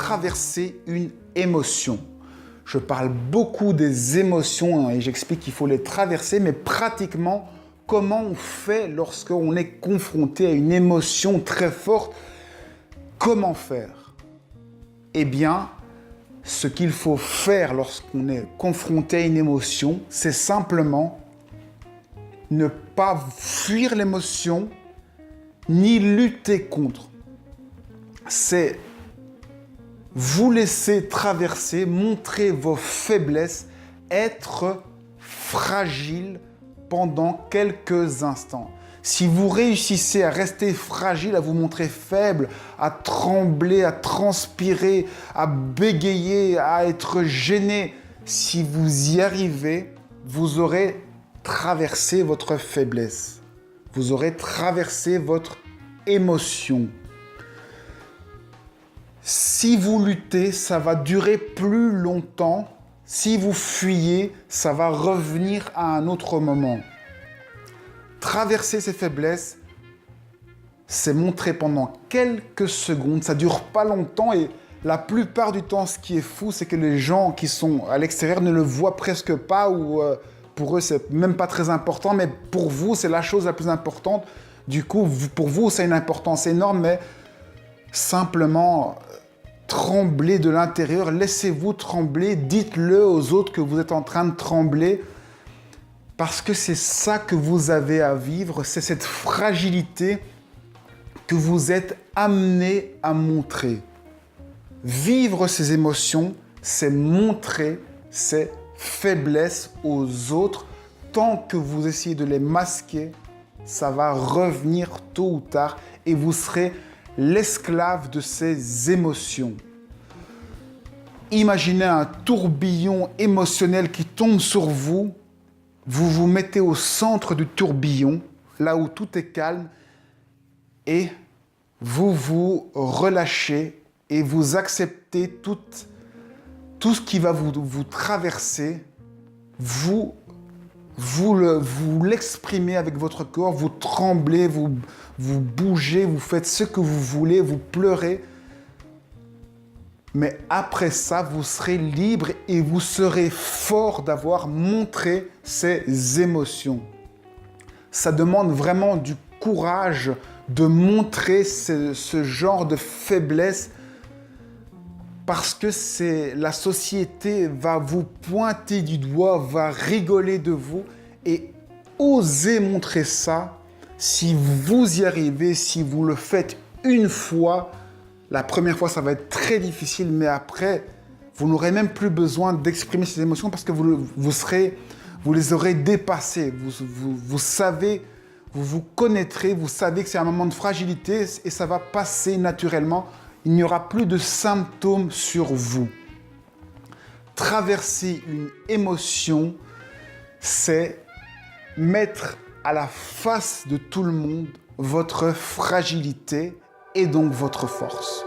traverser une émotion. Je parle beaucoup des émotions et j'explique qu'il faut les traverser, mais pratiquement, comment on fait lorsqu'on est confronté à une émotion très forte? Comment faire? Eh bien, ce qu'il faut faire lorsqu'on est confronté à une émotion, c'est simplement ne pas fuir l'émotion, ni lutter contre. C'est vous laisser traverser, montrer vos faiblesses, être fragile pendant quelques instants. Si vous réussissez à rester fragile, à vous montrer faible, à trembler, à transpirer, à bégayer, à être gêné, si vous y arrivez, vous aurez traversé votre faiblesse. Vous aurez traversé votre émotion. Si vous luttez, ça va durer plus longtemps. Si vous fuyez, ça va revenir à un autre moment. Traverser ces faiblesses, c'est montrer pendant quelques secondes. Ça ne dure pas longtemps et la plupart du temps, ce qui est fou, c'est que les gens qui sont à l'extérieur ne le voient presque pas ou pour eux, c'est même pas très important, mais pour vous, c'est la chose la plus importante. Du coup, pour vous, c'est une importance énorme, mais simplement tremblez de l'intérieur, laissez-vous trembler, dites-le aux autres que vous êtes en train de trembler, parce que c'est ça que vous avez à vivre, c'est cette fragilité que vous êtes amené à montrer. Vivre ces émotions, c'est montrer ces faiblesses aux autres. Tant que vous essayez de les masquer, ça va revenir tôt ou tard et vous serez l'esclave de ces émotions. Imaginez un tourbillon émotionnel qui tombe sur vous. Vous vous mettez au centre du tourbillon, là où tout est calme, et vous vous relâchez et vous acceptez tout ce qui va vous traverser. Vous l'exprimez avec votre corps, vous tremblez, vous bougez, vous faites ce que vous voulez, vous pleurez. Mais après ça, vous serez libre et vous serez fort d'avoir montré ces émotions. Ça demande vraiment du courage de montrer ce genre de faiblesse parce que la société va vous pointer du doigt, va rigoler de vous et osez montrer ça. Si vous y arrivez, si vous le faites une fois, la première fois, ça va être très difficile, mais après, vous n'aurez même plus besoin d'exprimer ces émotions parce que vous les aurez dépassées. Vous savez, vous vous connaîtrez, vous savez que c'est un moment de fragilité et ça va passer naturellement. Il n'y aura plus de symptômes sur vous. Traverser une émotion, c'est mettre à la face de tout le monde votre fragilité et donc votre force.